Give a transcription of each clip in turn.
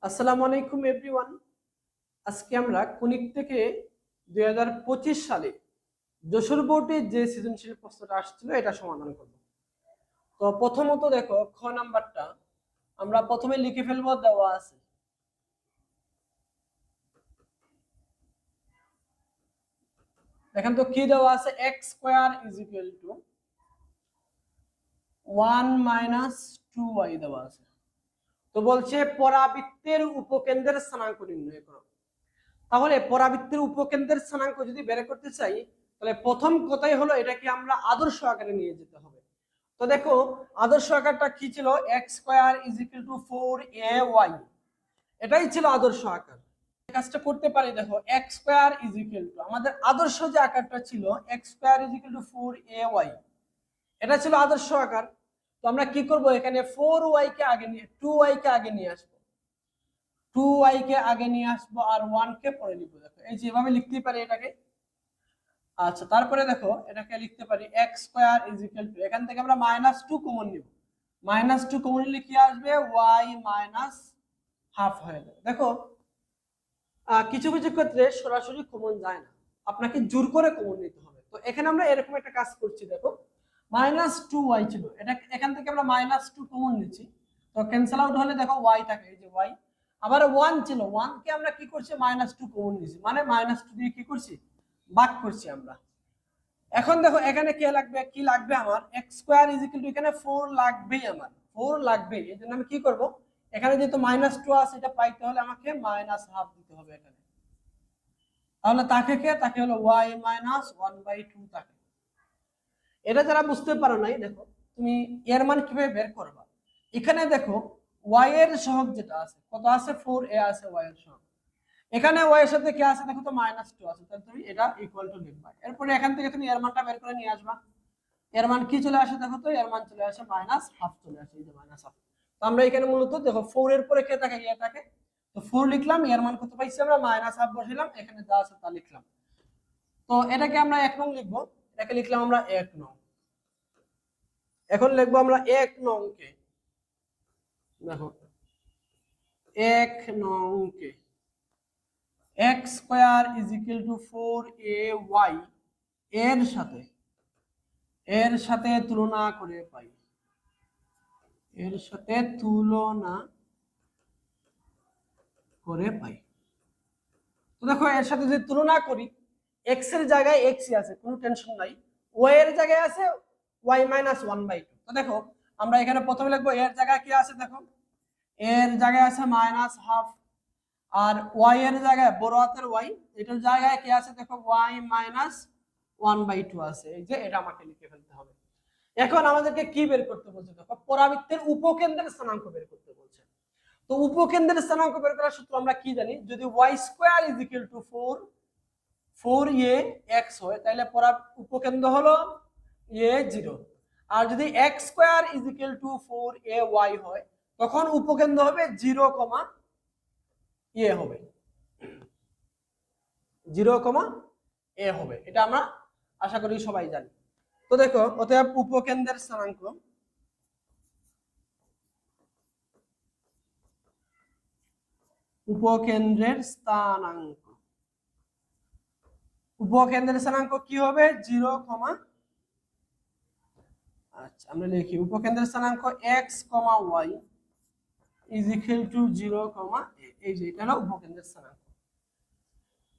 আসসালামু আলাইকুম এভরিওয়ান। আজকে আমরা কনিক থেকে 2025 সালে যশোর বোর্ডে যে সৃজনশীল প্রশ্নটা আসছিল এটা সমাধান করব। তো প্রথমত দেখো খ নাম্বারটা আমরা প্রথমে লিখে ফেলবো, দেওয়া আছে দেখেন তো কি দেওয়া আছে, x square is equal two 1 - 2y দেওয়া আছে। তো বলছে পরাবৃত্তের উপকেন্দ্রের স্থানাঙ্ক নির্ণয় করো। তাহলে পরাবৃত্তের উপকেন্দ্রের স্থানাঙ্ক যদি বের করতে চাই তাহলে প্রথম কথাই হলো এটাকে আমরা আদর্শ আকারে নিয়ে যেতে হবে। তো দেখো আদর্শ আকারটা কি ছিল, x square is equal two 4ay, এটাই ছিল আদর্শ আকার। কাজটা করতে পারি, দেখো x square is equal two আমাদের আদর্শ যে আকারটা ছিল x square is equal two 4ay, এটা ছিল আদর্শ আকার। তো আমরা কি করব, এখানে 4y কে আগে নিয়ে 2y কে আগে নিয়ে আসবো, 2y কে আগে নিয়ে আসবো আর 1 কে পরে লিখবো। দেখো এই যেভাবে লিখতে পারি এটাকে। আচ্ছা তারপরে দেখো এটাকে লিখতে পারি x square is equal two, এখান থেকে আমরা -2 কমন নিব, -2 কমন নিলে কি আসবে, y মাইনাস হাফ হয়ে যাবে। দেখো কিছু কিছু ক্ষেত্রে সরাসরি কমন যায় না, আপনাকে জোর করে কমন নিতে হবে। তো এখানে আমরা এরকম একটা কাজ করছি, দেখো -2y ছিল, এটা এখান থেকে আমরা -2 কমন নিচ্ছি, তো ক্যান্সেল আউট হলে দেখো y থাকে, এই যে y। আবার 1 ছিল, 1 কে আমরা কি করছি, -2 কমন নিছি, মানে -2 দিয়ে কি করছি, ভাগ করছি আমরা। এখন দেখো এখানে কি লাগবে, আমার x square is equal two, এখানে 4 লাগবেই, আমার 4 লাগবেই। এই জন্য আমি কি করব, এখানে যেহেতু -2 আছে এটা পাইতে হলে আমাকে -হাফ দিতে হবে এখানে। তাহলে তাকে হলো y মাইনাস 1/2 থাকে। এটা যারা বুঝতে পারো নাই, দেখো তুমি এর মান কিভাবে বের করবা। এখানে দেখো y এর সহগ যেটা আছে, কত আছে, 4a আছে y এর সহগ। এখানে y এর সাথে কি আছে, দেখো তো -2 আছে, তাহলে তুমি এটা ইকুয়াল টু লিখবা। এরপরে এখান থেকে তুমি এর মানটা বের করে নিয়ে আসবা। এর মান কি চলে আসে, দেখো তো এর মান চলে আসে -হাফ চলে আসে, এই যে -হাফ। তো আমরা এখানে মূলত দেখো 4 এর পরে কে থাকে, এ থাকে, তো 4 লিখলাম, এর মান কত পাইছি আমরা, -হাফ বসাইলাম, এখানে যা আছে তা লিখলাম। তো এটাকে আমরা 1 নং লিখবো, এটাকে লিখলাম আমরা 1 নং। এখন লিখবো আমরা 1 নং কে, দেখো 1 নং কে x square is equal two 4ay এর সাথে তুলনা করে পাই, এর সাথে তুলনা করে পাই। তো দেখো এর সাথে যদি তুলনা করি, x এর জায়গায় x ই আছে, কোনো টেনশন নাই, y এর জায়গায় আছে y মাইনাস 1/2। তো দেখো আমরা এখানে প্রথমে লিখবো এর জায়গায় কি আছে, দেখো এর জায়গায় আছে -হাফ, আর y এর জায়গায় বড় হাতের y, এটার জায়গায় কি আছে, দেখো y মাইনাস 1/2 আছে, এই যে এটা আমাকে লিখে ফেলতে হবে। এখন আমাদেরকে কি বের করতে বলছে, দেখো পরাবৃত্তের উপকেন্দ্রের স্থানাঙ্ক বের করতে বলছে। তো উপকেন্দ্রের স্থানাঙ্ক বের করার সূত্র আমরা কি জানি, যদি y square is equal two 4a x হয় তাহলে উপকেন্দ্র হলো a0। আর যদি x square is equal two 4ay হয় তখন উপকেন্দ্র হবে 0, a হবে, 0, a হবে। এটা আমরা আশা করি সবাই জানি। তো দেখো অতএব উপকেন্দ্রের স্থানাঙ্ক, উপকেন্দ্রের স্থানাঙ্ক কি হবে, 0, আচ্ছা আমরা লিখি উপকেন্দ্রের স্থানাঙ্ক x, y is equal two 0, এই যে এটা হলো উপকেন্দ্রের স্থানাঙ্ক।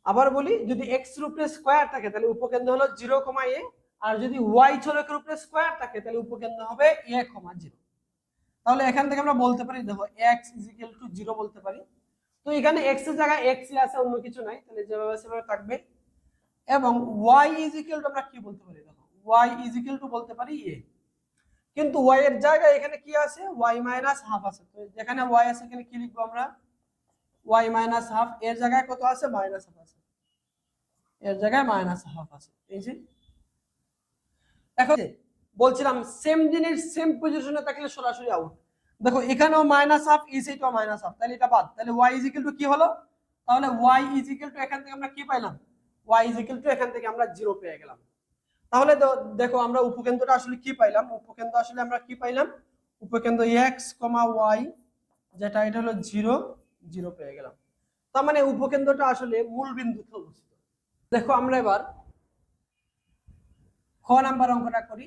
আবার বলি, যদি x এর উপরে স্কয়ার থাকে তাহলে উপকেন্দ্র হলো 0, a, আর যদি y চলকের উপরে স্কয়ার থাকে তাহলে উপকেন্দ্র হবে a, 0। তাহলে এখান থেকে আমরা বলতে পারি, দেখো x ইজ ইকুয়াল টু 0 বলতে পারি। তো এখানে x এর জায়গায় x ই আছে, অন্য কিছু নাই, তাহলে যেভাবে সেভাবে থাকবে। এবং y ইজ ইকুয়াল টু আমরা কি বলতে পারি, দেখো y ইজ ইকুয়াল টু বলতে পারি a। কিন্তু y এর জায়গায় এখানে কি আছে, y মাইনাস হাফ আছে, তো যেখানে y আছে এখানে কি লিখবো আমরা, y মাইনাস হাফ। এর জায়গায় কত আছে, মাইনাস হাফ আছে, এর জায়গায় মাইনাস হাফ আছে, এই যে। এখন বলছিলাম সেম জিনিস সেম পজিশনে থাকলে সরাসরি আউট। দেখো এখানেও মাইনাস হাফ, এই সাইডেও মাইনাস হাফ, তাহলে এটা বাদ। তাহলে y ইজ ইকুয়াল টু কি হলো, তাহলে y ইজ ইকুয়াল টু এখান থেকে আমরা কি পাইলাম, y ইজ ইকুয়াল টু এখান থেকে আমরা 0 পেয়ে গেলাম। তাহলে দেখো আমরা উপকেন্দ্রটা আসলে কি পাইলাম, উপকেন্দ্র আসলে আমরা কি পাইলাম, উপকেন্দ্র x, y যেটা এটা হলো 0, 0 পেয়ে গেলাম। তার মানে উপকেন্দ্রটা আসলে মূল বিন্দুতে অবস্থিত। দেখো আমরা এবার খ নাম্বার অঙ্কটা করি।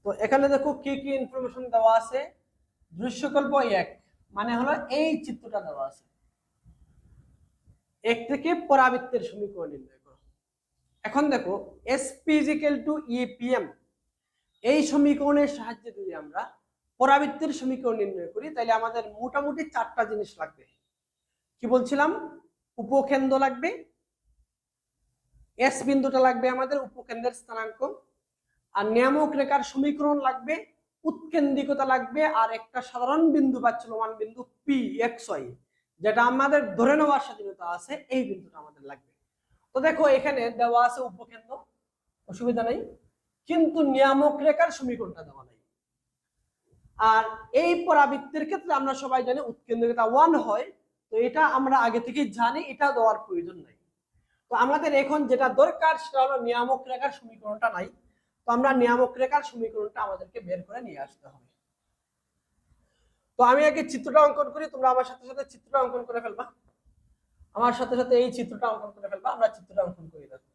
তো এখানে দেখো কি কি ইনফরমেশন দেওয়া আছে। দৃশ্যকল্প 1 মানে হলো এই চিত্রটা দেওয়া আছে। 1 থেকে পরাবৃত্তের সমীকরণ নির্ণয় করো। এখন দেখো SP = EPM এই সমীকরণের সাহায্যে যদি আমরা পরাবৃত্তের সমীকরণ নির্ণয় করি তাহলে আমাদের মোটামুটি 4টা জিনিস লাগবে। কি বলছিলাম? উপকেন্দ্র লাগবে, S বিন্দুটা লাগবে আমাদের উপকেন্দ্রের স্থানাঙ্ক, আর নিয়ামক রেখার সমীকরণ লাগবে, উৎকেন্দ্রিকতা লাগবে, আর একটা সাধারণ বিন্দু বা চলমান বিন্দু PXY যেটা আমাদের ধরে নেওয়ার স্বাধীনতা আছে, এই বিন্দুটা আমাদের লাগবে। তো দেখো এখানে দেওয়া আছে উপকেন্দ্র, অসুবিধা নেই, কিন্তু নিয়ামক রেখার সমীকরণটা দেওয়া নাই। আর এই পরাবৃত্তের ক্ষেত্রে আমরা সবাই জানি উৎকেন্দ্রিকতা 1 হয়, তো এটা আমরা আগে থেকেই জানি, এটা দেওয়ার প্রয়োজন নাই। তো আমাদের এখন যেটা দরকার সেটা হলো নিয়ামক রেখার সমীকরণটা নাই। তো আমরা নিয়ামক রেখার সমীকরণটা আমাদেরকে বের করে নিয়ে আসতে হবে। তো আমি আগে চিত্রটা অঙ্কন করি, তোমরা আমার সাথে সাথে চিত্রটা অঙ্কন করে ফেলবা। আমার সাথে সাথে এই চিত্রটা অঙ্কন করে ফেলবা, আমরা চিত্রটা অঙ্কন করি। দেখো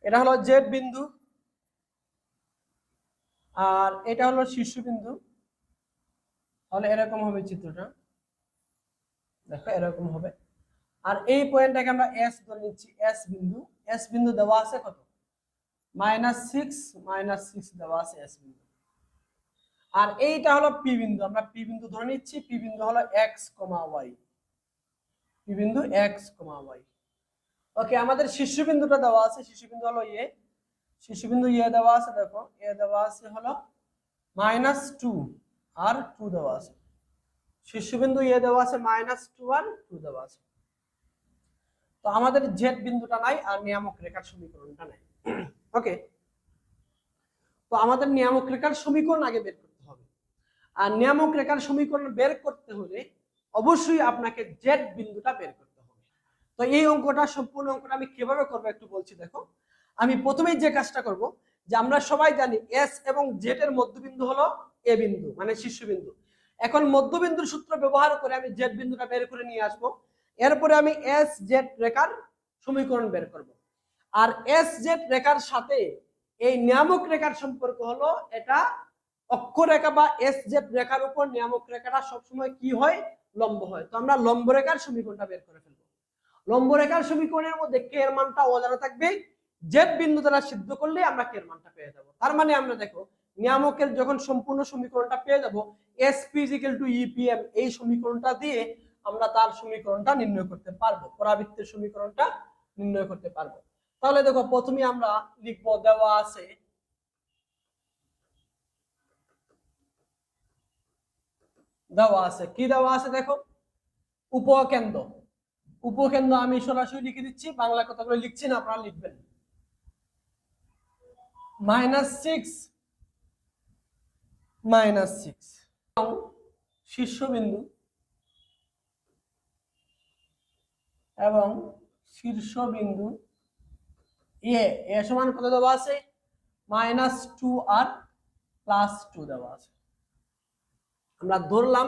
এটা হলো জেড বিন্দু, আর এটা হলো শীর্ষবিন্দু। তাহলে এরকম হবে চিত্রটা, দেখো এরকম হবে। আর এই পয়েন্টটাকে আমরা এস ধরে নিচ্ছি, এস বিন্দু। এস বিন্দু দেওয়া আছে কত? -6 দেওয়া আছে এস বিন্দু। আর এইটা হলো পি বিন্দু, আমরা পি বিন্দু ধরে নিচ্ছি। পি বিন্দু হলো x, y, পি বিন্দু x, y। ওকে, আমাদের শীর্ষবিন্দুটা দেওয়া আছে, শীর্ষবিন্দু হলো এ। শীর্ষবিন্দু এ দেওয়া আছে, দেখো এ দেওয়া আছে হলো -2 আর 2 দেওয়া আছে। শীর্ষবিন্দু এ দেওয়া আছে -2 আর 2 দেওয়া আছে। তো আমাদের জেড বিন্দুটা নাই আর নিয়ামক রেখার সমীকরণটা নাই। ওকে, তো আমাদের নিয়ামক রেখার সমীকরণ আগে বের করতে হবে। আর নিয়ামক রেখার সমীকরণ বের করতে হলে অবশ্যই আপনাকে জেড বিন্দুটা বের করতে হবে। তো এই অঙ্কটা, সম্পূর্ণ অঙ্কটা আমি কিভাবে করবো একটু বলছি। দেখো আমি প্রথমেই যে কাজটা করব, যে আমরা সবাই জানি এস এবং জেড এর মধ্যবিন্দু হলো এ বিন্দু মানে শীর্ষবিন্দু। এখন মধ্যবিন্দুর সূত্র ব্যবহার করে আমি জেড বিন্দুটা বের করে নিয়ে আসবো। এরপরে আমি এস জেড রেখার সমীকরণ বের করব। আর এস জেড রেখার সাথে এই নিয়ামক রেখার সম্পর্ক হলো, এটা অক্ষরেখা বা এস জেড রেখার উপর নিয়ামক রেখাটা সবসময় কি হয়? লম্ব হয়। তো আমরা লম্ব রেখার সমীকরণটা বের করে ফেলবো। লম্ব রেখার সমীকরণের মধ্যে কে এর মানটা অজানা থাকবে, জেড বিন্দু দ্বারা সিদ্ধ করলে আমরা কে এর মানটা পেয়ে যাব। তার মানে আমরা দেখো নিয়ামকের যখন সম্পূর্ণ সমীকরণটা পেয়ে যাব, SP = EPM এই সমীকরণটা দিয়ে আমরা তার সমীকরণটা নির্ণয় করতে পারবো, পরাবৃত্তের সমীকরণটা নির্ণয় করতে পারবো। তাহলে দেখো প্রথমে আমরা লিখবো, দেওয়া আছে কি দেওয়া আছে দেখো, উপকেন্দ্র। উপকেন্দ্র আমি সরাসরি লিখে দিচ্ছি, বাংলা কথাগুলো লিখছি না, আপনারা লিখবেন। -6 শীর্ষবিন্দু এবং শীর্ষবিন্দু এ সমান কত দেওয়া আছে? -2 আর +2 দেওয়া আছে। আমরা ধরলাম,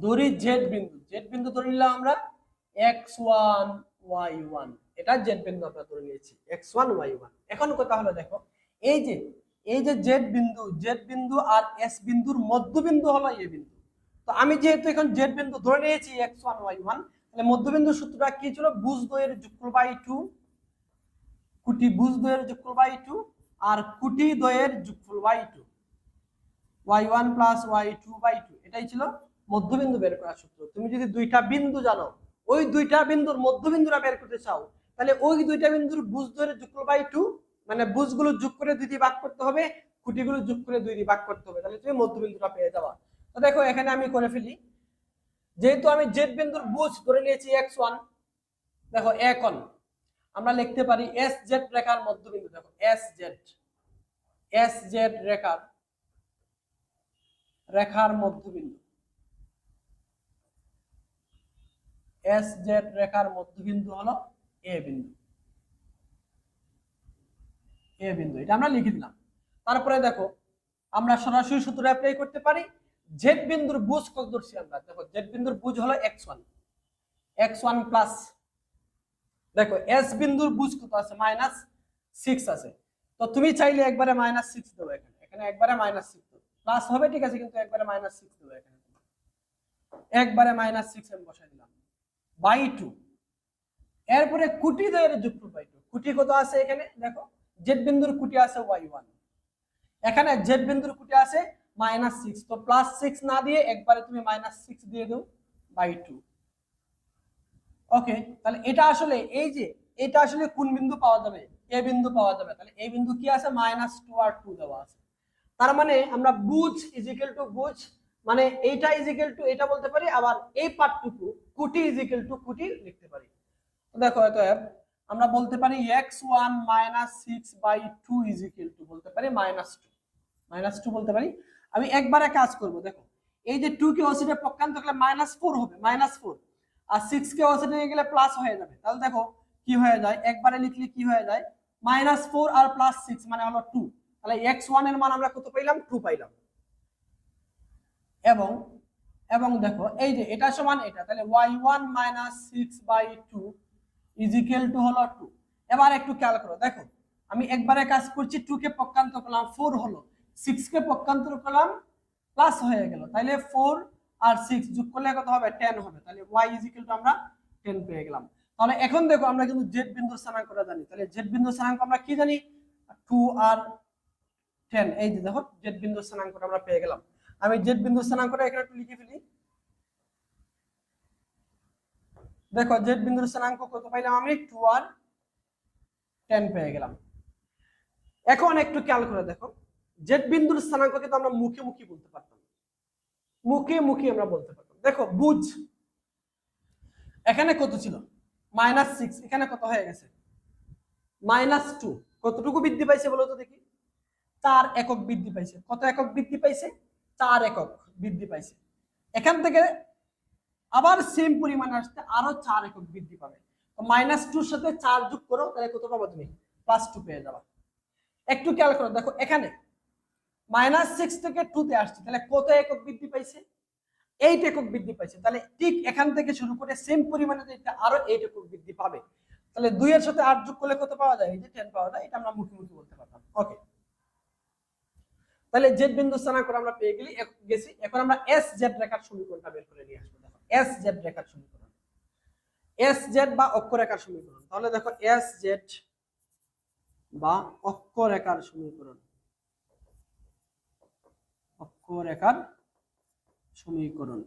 ধরি জেড বিন্দু ধরে নিলাম আমরা x1 y1, এটা জেড বিন্দু আমরা ধরে নিয়েছি x1 y1। এখন কথা হলো দেখো এই যে জেড বিন্দু আর এস বিন্দুর মধ্যবিন্দু হলো এ বিন্দু। তো আমি যেহেতু এখন জেড বিন্দু ধরে নিয়েছি x1 y1, তাহলে মধ্যবিন্দুর সূত্রটা কি ছিল? ভুজ দ্বয়ের যোগফল বাই 2, কুটি ভুজ দ্বয়ের যোগফল বাই 2 আর কুটি দ্বয়ের যোগফল বাই 2, y1 + y2/2, এটাই ছিল মধ্যবিন্দু বের করার সূত্র। তুমি যদি দুইটা বিন্দু জানো, ওই দুইটা বিন্দুর মধ্যবিন্দুটা বের করতে চাও, তাহলে ওই দুইটা বিন্দুর ভুজ দ্বয়ের যোগফল বাই 2, মানে ভুজগুলো যোগ করে 2 দিয়ে ভাগ করতে হবে, খুঁটিগুলো যোগ করে 2 দিয়ে ভাগ করতে হবে, তাহলে তুমি মধ্যবিন্দুটা পেয়ে যাবা। তো দেখো এখানে আমি করে ফেলি, যেহেতু আমি জেড বিন্দুর ভুজ ধরে নিয়েছি x1, দেখো এখন আমরা লিখতে পারি এস জেড রেখার মধ্যবিন্দু। দেখো এস জেড রেখার রেখার মধ্যবিন্দু, এস জেড রেখার মধ্যবিন্দু হলো এ বিন্দু, এ বিন্দু এটা আমরা লিখে দিলাম। তারপরে দেখো আমরা সরাসরি সূত্র অ্যাপ্লাই করতে পারি। জেড বিন্দুর বুজ কত ধরছি আমরা, দেখো জেড বিন্দুর বুজ হলো x1, x1 প্লাস, দেখো এস বিন্দুর বুজ কত আছে -6 আছে, তো তুমি চাইলে একবারে -6 দেবো, এখানে এখানে একবারে -6 দেবো, প্লাস হবে ঠিক আছে, কিন্তু একবারে -6 দেবো, এখানে একবারে -6 আমি বসাই দিলাম বাই 2। এরপরে কুটি দ্বয়ের যোগফল বাই 2, কুটি কত আছে এখানে দেখো, জেড বিন্দুর কুটি আছে y1, এখানে জেড বিন্দুর কুটি আছে -6, তো +6 না দিয়ে একবারে তুমি -6 দিয়ে দাও বাই 2। ওকে, তাহলে এটা আসলে এই যে এটা আসলে কোন বিন্দু পাওয়া যাবে, এ বিন্দু পাওয়া যাবে, তাহলে এই বিন্দু কি আছে -2 আর 2 দেওয়া আছে, তার মানে আমরা বুঝ ইজিক্যাল টু বুঝ মানে এইটা ইজিক্যাল টু এটা বলতে পারি, আবার এই পার্টটুকু কুটি ইজিক্যাল টু কুটি লিখতে পারি। দেখো অতএব আমরা বলতে পারি x1 -6/2 ইজিক্যাল টু বলতে পারি -2 বলতে পারি। আমি একবারে কাজ করব, দেখো এই যে 2 কে অসিটে পক্ষান্ত করলে -4 হবে, -4 আর 6 কে অসিটে নিয়ে গেলে প্লাস হয়ে যাবে, তাহলে দেখো কি হয়ে যায়, একবারে লিখলে কি হয়ে যায় -4 আর +6 মানে হলো 2, তাহলে x1 এর মান আমরা কত পাইলাম 2 পাইলাম। এবং এবং দেখো এই যে এটা সমান এটা, তাহলে y1 -6/2 ইজিক্যাল টু হলো 2। এবার একটু খেয়াল করো, দেখো আমি একবারে কাজ করছি, 2 কে পক্ষান্তর করলাম 4 হলো, 6 কে পক্ষান্তর করলাম প্লাস হয়ে গেল, তাহলে 4 আর 6 যোগ করলে কত হবে 10 হবে, তাহলে y ইজিক্যাল টু আমরা 10 পেয়ে গেলাম। তাহলে এখন দেখো আমরা কিন্তু জেড বিন্দুর স্থানাঙ্কটা জানি, তাহলে জেড বিন্দুর স্থানাঙ্ক আমরা কি জানি 2 আর 10, এই যে দেখো জেড বিন্দুর স্থানাঙ্কটা আমরা পেয়ে গেলাম। আমি জেড বিন্দুর স্থানাঙ্কটা এখানে একটু লিখে ফেলি, দেখো জেড বিন্দুর স্থানাঙ্ক কত পাইলাম আমি 2 আর 10 পেয়ে গেলাম। এখন একটু খেয়াল করে দেখো, জেড বিন্দুর স্থানাঙ্ক কিন্তু আমরা মুখে মুখে বলতে পারতাম, মুখে মুখে আমরা বলতে পারতাম। দেখো বুঝ এখানে কত ছিল -6, এখানে কত হয়ে গেছে -2, কতটুকু বৃদ্ধি পাইছে বলো তো দেখি, 4 একক বৃদ্ধি পাইছে। কত একক বৃদ্ধি পাইছে 4 একক বৃদ্ধি পাইছে। এখান থেকে আবার সেম পরিমাণ আসতে আরো 4 একক বৃদ্ধি পাবে, তো -2 সাথে 4 যোগ করো, তাহলে কত পাবো তুমি +2 পেয়ে যাবে। একটু খেয়াল করো, দেখো এখানে -6 থেকে 2 তে আসছে, তাহলে কত একক বৃদ্ধি পাইছে 8 একক বৃদ্ধি পাইছে, তাহলে ঠিক এখান থেকে শুরু করে সেম পরিমাণে এটা আরো 8 একক বৃদ্ধি পাবে, তাহলে 2 এর সাথে 8 যোগ করলে কত পাওয়া যায়, এই যে 10 পাওয়া যায়, এটা আমরা মুখে মুখে বলতে পারতাম। ওকে, তাহলে জেড বিন্দু স্থানাঙ্ক আমরা পেয়ে গেছি। এখন আমরা এস জেড রেখার সমীকরণটা বের করে নিয়ে আসবো। দেখো এস জেড রেখার সমীকরণ, এস জেড বা অক্ষরেখার সমীকরণ, তাহলে দেখো এস জেড বা অক্ষরেখার সমীকরণ, অক্ষরেখার সমীকরণ,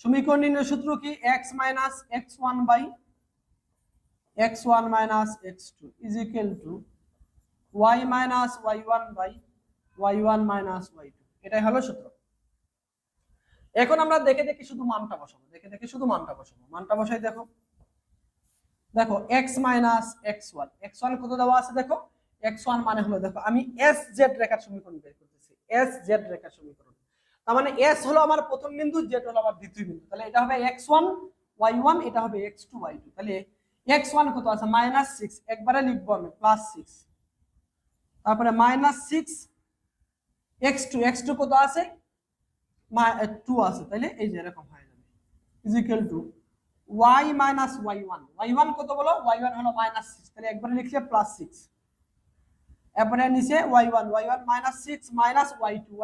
সমীকরণ নির্ণয় সূত্র কি x - x1 / x1 - x2 = y - y1 / y1 - y2, এটাই হলো সূত্র। এখন আমরা দেখে দেখে শুধু মানটা বসাবো, মানটা বসাই। দেখো দেখো x - x1, x1 কত দেওয়া আছে, দেখো x1 মানে হলো, দেখো আমি এস জেড রেখার সমীকরণ বের করতেছি, এস জেড রেখার সমীকরণ, তার মানে এস হলো আমার প্রথম বিন্দু, জেড হলো আমার দ্বিতীয় বিন্দু, তাহলে এটা হবে x1 y1, এটা হবে x2 y2, তাহলে x1 কত আছে -6, একবারে লিখবো আমি +6, তারপরে -6 x2 কত আছে 2 আছে, তাহলে এই যে এরকম হয়ে যাবে y - y1 কত বলো, y1 হলো -6, তাহলে একবারে লিখলে +6, এরপরে নিচে y1 -6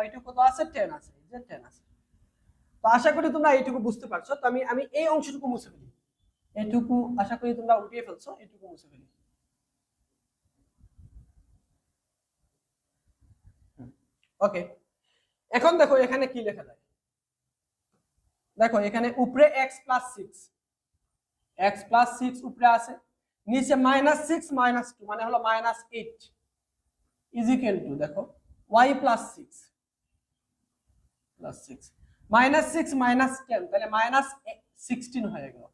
y2 কত আছে 10 আছে, এই যে 10 আছে। তো আশা করি তোমরা এইটুকু বুঝতে পারছো। তো আমি এই অংশটুকু মুছে ফেলি, এইটুকু আশা করি তোমরা উঠিয়ে ফেলছো, এইটুকু মুছে ফেলি। ওকে, এখন দেখো এখানে কি লেখা যায়, দেখো এখানে উপরে x + 6 উপরে আছে, নিচে -6 - 2 মানে হলো -8 = দেখো y + 6 -6 -10, তাহলে -16 হয়ে গেল।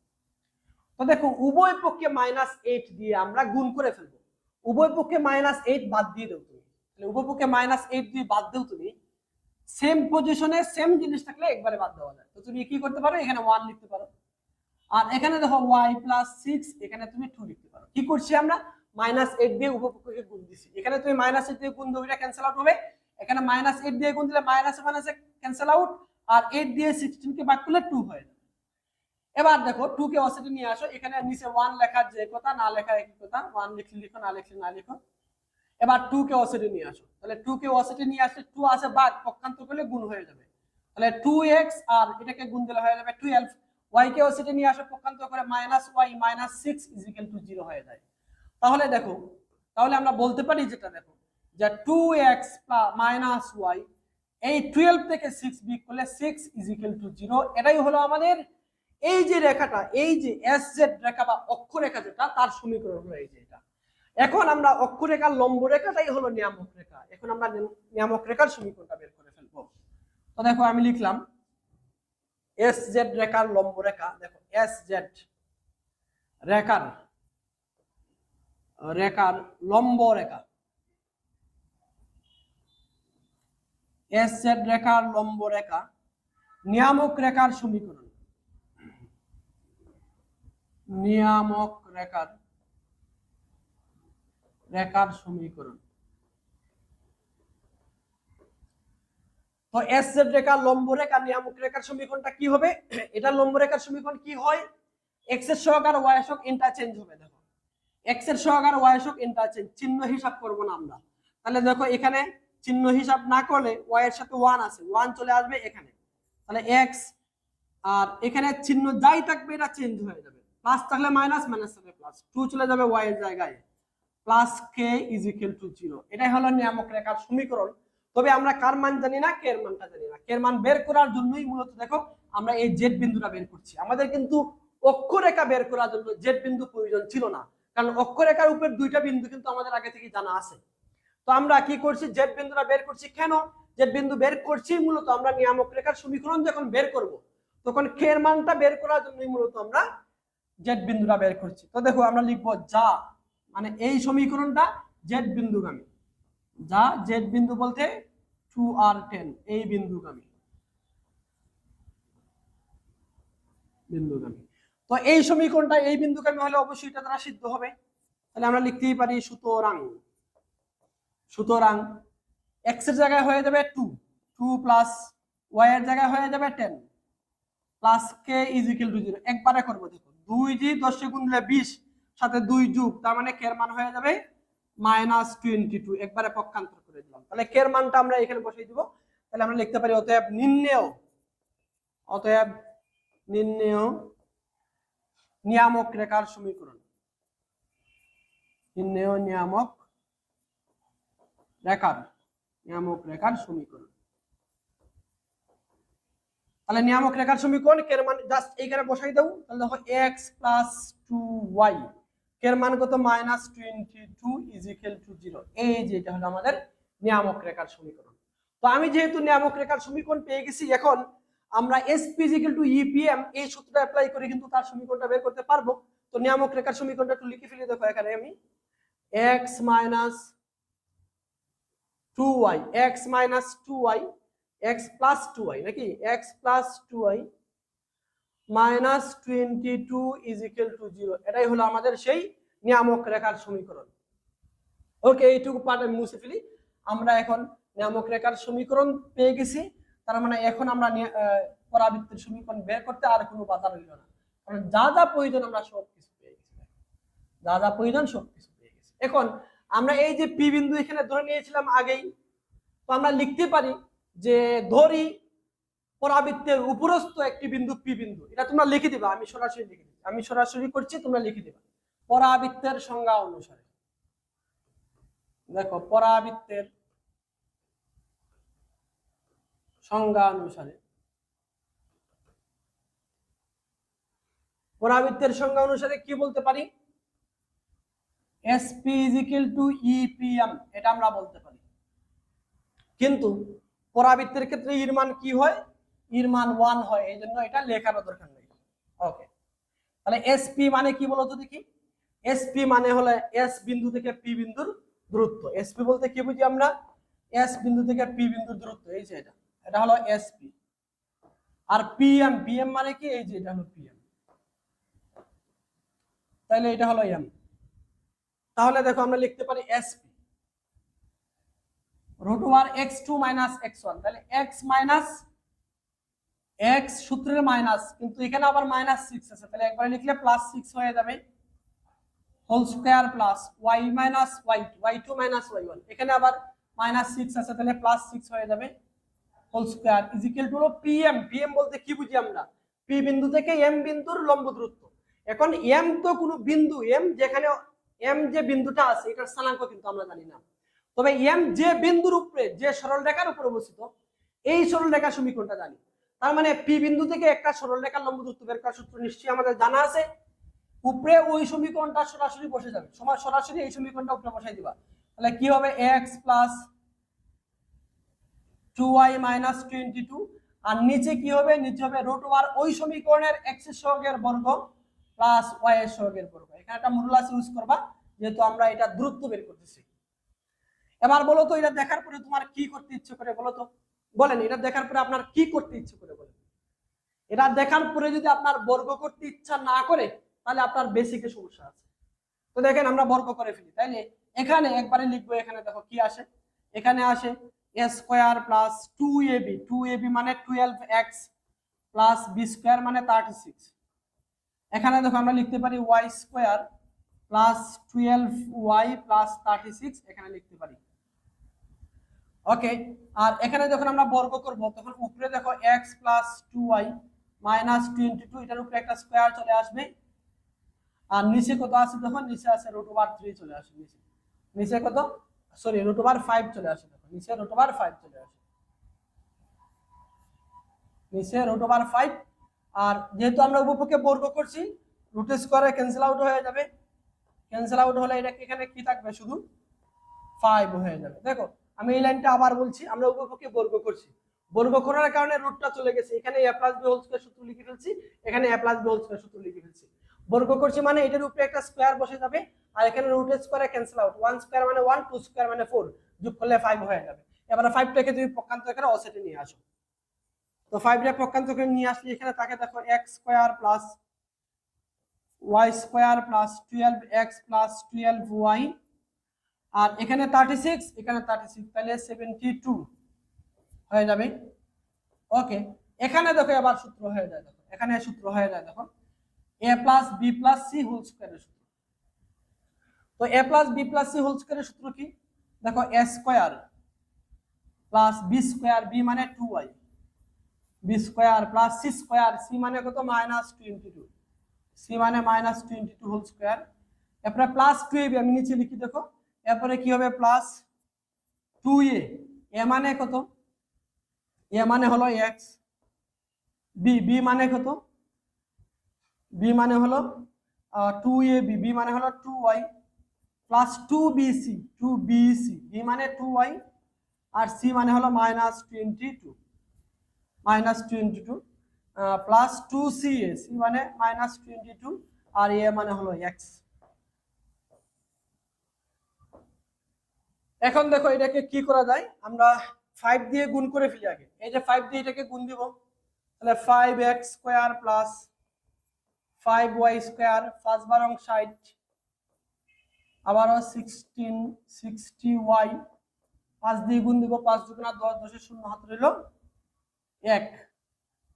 তো দেখো উভয় পক্ষে -8 দিয়ে আমরা গুণ করে ফেলবো, উভয় পক্ষে -8 বাদ দিয়ে দাও তুমি, তাহলে উভয় পক্ষে -8 দিয়ে বাদ দাও তুমি, সেম পজিশনে সেম জিনিস থাকলে একবারে বাদ দেওয়া যায়। তো তুমি কি করতে পারো, এখানে 1 লিখতে পারো, আর এখানে দেখো y+6, এখানে তুমি 2 লিখতে পারো। কি করছি আমরা, -8 দিয়ে উপপক্ষকে গুণ দিছি। এখানে তুমি -8 দিয়ে গুণ দিলে ক্যান্সেল আউট হবে, এখানে -8 দিয়ে গুণ দিলে মাইনাসে ক্যান্সেল আউট, আর 8 দিয়ে 16 কে ভাগ করলে 2 হয়ে যাবে। এবার দেখো 2 কে অসিটি নিয়ে আসো, এখানে নিচে 1 লেখা যে কথা, না লেখা একই কথা, 1 লিখলে লিখো, না লিখলে না লিখো। এবার 2 কে অসিটি নিয়ে আসো, তাহলে 2 কে অসিটি নিয়ে আসলে 2 আছে বাদ, পক্ষান্তর করলে গুণ হয়ে যাবে, তাহলে 2x আর এটাকে গুণ দিলে হয়ে যাবে 12। y কে অসিটি নিয়ে আসো, পক্ষান্তর করে -y -6 0 হয়ে যায়। তাহলে দেখো, তাহলে আমরা বলতে পারি যেটা, দেখো যে 2x - y, এই 12 থেকে 6 বিয়োগ করলে 6 0, এটাই হলো আমাদের এই যে রেখাটা, এই যে SZ রেখা বা অক্ষরেখা যেটা, তার সমীকরণ হলো এই যে এটা। এখন আমরা অক্ষরেখার লম্ব রেখাটাই হলো নিয়ামক রেখা, এখন আমরা নিয়ামক রেখার সমীকরণটা বের করে ফেলবো। তো দেখো আমি লিখলাম SZ রেখার লম্ব রেখা, দেখো SZ রেখার লম্ব রেখা, SZ রেখার লম্ব রেখা নিয়ামক রেখার সমীকরণ, নিয়ামক রেখার সমীকরণ। তো SZ রেখা লম্ব রেখা নিয়ামক রেখার সমীকরণটা কি হবে, এটা লম্ব রেখার সমীকরণ কি হয়, x এর সহগ আর y এর সহগ ইন্টারচেঞ্জ হবে। দেখো x এর সহগ আর y এর সহগ ইন্টারচেঞ্জ, চিহ্ন হিসাব করব না আমরা, তাহলে দেখো এখানে চিহ্ন হিসাব না করলে y এর সাথে 1 আছে, 1 চলে আসবে এখানে, তাহলে x, আর এখানে চিহ্ন যাই থাকবে এটা চেঞ্জ হয়ে যাবে, প্লাস থাকলে মাইনাস, মাইনাস থাকলে প্লাস, 2 চলে যাবে y এর জায়গায়, প্লাস k = 0। এটাই হলো নিয়ামক রেখার সমীকরণ। তবে আমরা কার মান জানি না, কে এর মানটা জানি না। কে এর মান বের করার জন্যই মূলত দেখো আমরা এই জেড বিন্দুটা বের করছি। আমাদের কিন্তু অক্ষরেখা বের করার জন্য জেড বিন্দু প্রয়োজন ছিল না, কারণ অক্ষরেখার উপর দুইটা বিন্দু কিন্তু আমাদের আগে থেকে জানা আছে। তো আমরা কি করছি, জেড বিন্দুটা বের করছি। কেন জেড বিন্দু বের করছি, মূলত আমরা নিয়ামক রেখার সমীকরণ যখন বের করব তখন কে এর মানটা বের করার জন্যই মূলত আমরা জেড বিন্দুটা বের করছি। তো দেখো আমরা লিখবো যা, মানে এই সমীকরণটা জেড বিন্দুগামী, যা জেড বিন্দু বলতে 2 আর 10, এই বিন্দুগামী। তো এই সমীকরণটা এই বিন্দুগামী হলে অবশ্যই এটা দ্বারা সিদ্ধ হবে। তাহলে আমরা লিখতেই পারি সুতরাং x এর জায়গায় হয়ে যাবে 2 প্লাস y এর জায়গায় হয়ে যাবে 10 প্লাস k = 0। একবারে করবো, দেখো 2 × 10 গুণ দিলে 20, সাথে 2 যোগ, তার মানে k এর মান হয়ে যাবে -22। একবারে পক্ষান্তর করে দিলাম, তাহলে k এর মানটা আমরা এখানে বসিয়ে দিব। তাহলে আমরা লিখতে পারি অতএব নির্ণেয় নিয়ামক রেখার সমীকরণ, নিয়ামক রেখার সমীকরণ। তাহলে নিয়ামক রেখার সমীকরণ কে এর মান জাস্ট এইখানে বসাই দাও। তাহলে দেখো x + 2y, কে এর মান কত, -22 = 0। এই যে এটা হলো আমাদের নিয়ামক রেখার সমীকরণ। তো আমি যেহেতু নিয়ামক রেখার সমীকরণ পেয়ে গেছি, এখন আমরা SP = EPM এই সূত্রটা অ্যাপ্লাই করে কিন্তু তার সমীকরণটা বের করতে পারবো। তো নিয়ামক রেখার সমীকরণটা একটু লিখে ফেলি। দেখো এখানে আমি x - 2y, x + 2y নাকি, x + 2y -22 = 0। এটাই হলো আমাদের সেই নিয়ামক রেখার সমীকরণ। ওকে, এইটুকু পার্ট আমি মুছে ফেলি। আমরা এখন নিয়ামক রেখার সমীকরণ পেয়ে গেছি, তার মানে এখন আমরা পরাবৃত্তের সমীকরণ বের করতে আর কোনো বাধা রইল না, কারণ যা যা প্রয়োজন আমরা সবকিছু পেয়ে গেছি, যা যা প্রয়োজন সবকিছু পেয়ে গেছি। এখন আমরা এই যে পি বিন্দু এখানে ধরে নিয়েছিলাম আগেই, তো আমরা লিখতে পারি যে ধরি পরাবৃত্তের উপরস্থ একটি বিন্দু পি বিন্দু। এটা তোমরা লিখে দিবা, আমি সরাসরি লিখে দিচ্ছি, আমি সরাসরি করছি, তোমরা লিখে দিবা পরাবৃত্তের সংজ্ঞা অনুসারে। দেখো পরাবৃত্তের সংজ্ঞা অনুসারে, কি বলতে পারি, SP = EPM, এটা আমরা বলতে পারি। কিন্তু পরাবৃত্তের ক্ষেত্রে এর মান কি হয়, এর মান 1 হয়, এই জন্য এটা লেখার দরকার নেই। ওকে, তাহলে SP মানে কি বলো তো দেখি। SP মানে হলো S বিন্দু থেকে P বিন্দুর দূরত্ব। SP বলতে কি বুঝি আমরা, S বিন্দু থেকে P বিন্দুর দূরত্ব, এই যে এটা এটা হলো এসপি। আর পিএম, পিএম মানে কি, এই যে এটা হলো পিএম, তাহলে এটা হলো এম। তাহলে দেখো আমরা লিখতে পারি SP root over x2 minus x1, তাহলে x মাইনাস x সূত্রের মাইনাস, কিন্তু এখানে আবার -6 আছে, তাহলে একবারে লিখলে +6 হয়ে যাবে, whole square plus y minus y2 minus y1, এখানে আবার -6 আছে, তাহলে +6 হয়ে যাবে, whole square is equal to হলো পিএম। পিএম বলতে কি বুঝি আমরা, পি বিন্দু থেকে এম বিন্দুর লম্ব দূরত্ব। এখন এম তো কোনো বিন্দু, এম যেখানে এম যে বিন্দুটা আছে এটার স্থানাঙ্ক কিন্তু আমরা জানি না, তবে এম যে বিন্দুর উপরে, যে সরল রেখার উপরে অবস্থিত, এই সরল রেখার সমীকরণটা জানি। তার মানে পি বিন্দু থেকে একটা সরল রেখার লম্ব দূরত্ব বের করার সূত্র নিশ্চয়ই আমাদের জানা আছে। উপরে ওই সমীকরণটা সরাসরি বসে যাবে, সরাসরি এই সমীকরণটা উপরে বসাই দিবা, তাহলে কি হবে x প্লাস 2y মাইনাস 22, আর নিচে কি হবে, নিচে হবে রুট ওভার ওই সমীকরণের x এর সহগের বর্গ প্লাস y এর সহগের বর্গ। এখানে একটা মডুলাস ইউজ করবা, যেহেতু আমরা এটা দূরত্ব বের করতেছি। এবার বলো তো এটা দেখার পরে তোমার কি করতে ইচ্ছে করে, বলো তো, বলেন এটা দেখার পরে আপনার কি করতে ইচ্ছে করে বলেন। এটা দেখার পরে যদি আপনার বর্গ করতে ইচ্ছা না করে তাহলে আপনার বেসিকে সমস্যা আছে। তো দেখেন আমরা বর্গ করে ফেলি, তাইলে এখানে একবারে লিখবো, এখানে দেখো কি আসে, এখানে আসে a square plus 2ab, 2ab মানে 12x প্লাস b স্কয়ার মানে 36। এখানে দেখো আমরা লিখতে পারি y square plus 12y plus 36, এখানে লিখতে পারি। ওকে, আর এখানে যখন আমরা বর্গ করব তখন উপরে দেখো x প্লাস 2y মাইনাস 22, এটার উপরে একটা স্কয়ার চলে আসবে, আর নিচে কত আছে, তখন নিচে আছে রুট ওভার 3 চলে আসে, নিচে নিচে কত, সরি রুট ওভার 5 চলে আসে, দেখো নিচে রুট ওভার 5 চলে আসে, নিচে রুট ওভার 5। আর যেহেতু আমরা উভয়পক্ষে বর্গ করছি, রুট স্কয়ারে ক্যান্সেল আউট হয়ে যাবে, ক্যান্সেল আউট হলে এটা এখানে কি থাকবে, শুধু 5 হয়ে যাবে। দেখো আমি এই লাইনটা আবার বলছি, আমরা উভয়পক্ষে বর্গ করছি, বর্গ করার কারণে রুটটা চলে গেছে, এখানে a plus b whole square সূত্র লিখে ফেলছি, এখানে a plus b whole square সূত্র লিখে ফেলছি। বর্গ করছি মানে এটার উপরে একটা স্কয়ার বসে যাবে, আর এখানে রুট স্কয়ারে ক্যান্সেল আউট, 1 স্কয়ার মানে 1, 2 স্কয়ার মানে 4, যোগ করলে 5 হয়ে যাবে। এবারে 5টাকে তুমি পক্ষান্তর করে অসেটে নিয়ে আসো, তো 5টা পক্ষান্তর করে নিয়ে আসলে এখানে থাকে দেখো x square plus y square plus 12x plus 12y, আর এখানে 36, এখানে 36, তাহলে 72 হয়ে যাবে। ওকে, এখানে দেখো আবার সূত্র হয়ে যায়, দেখো এখানে সূত্র হয়ে যায়, দেখো a plus b plus c whole স্কয়ারের সূত্র। তো a plus b plus c whole স্কয়ারের সূত্র কি, দেখো a square plus b square, b মানে 2y, b square plus c square, c মানে কত -22, c মানে -22 হোল স্কয়ার, এরপরে প্লাস 2ab আমি নিচে লিখি, দেখো এরপরে কি হবে প্লাস 2a, a মানে কত, a মানে হলো x, b মানে কত, b মানে হলো 2ab, b মানে হলো 2y প্লাস 2bc, b মানে 2y, আর c মানে হলো -22 প্লাস 2ca, c মানে -22, আর a মানে হলো x। এখন দেখো এটাকে কি করা যায়, আমরা 5 দিয়ে গুণ করে ফেলি আগে, এই যে 5 দিয়ে এটাকে গুণ দিব, তাহলে 5x square plus 5y square, 5 বারং 60, আবারও 60y, 5 দিয়ে গুণ দিব, 5 দুগুণা 10, 10 এর শূন্য হাত রইল 1,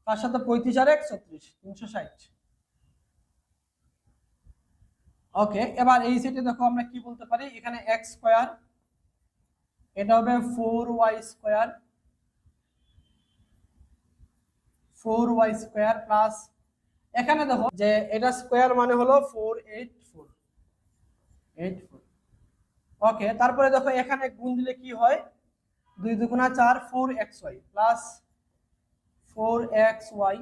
তার সাথে 35 আর 1 36, 360। ওকে, এবার এই সেটে দেখো আমরা কি বলতে পারি, এখানে x স্কয়ার, এটা হবে 4y square, 4y square plus, এখানে দেখো যে এটা স্কয়ার মানে হলো 484। ওকে, তারপরে দেখো এখানে গুণ দিলে কি হয়, 2 দুগুণা 4, 4xy প্লাস 4xy।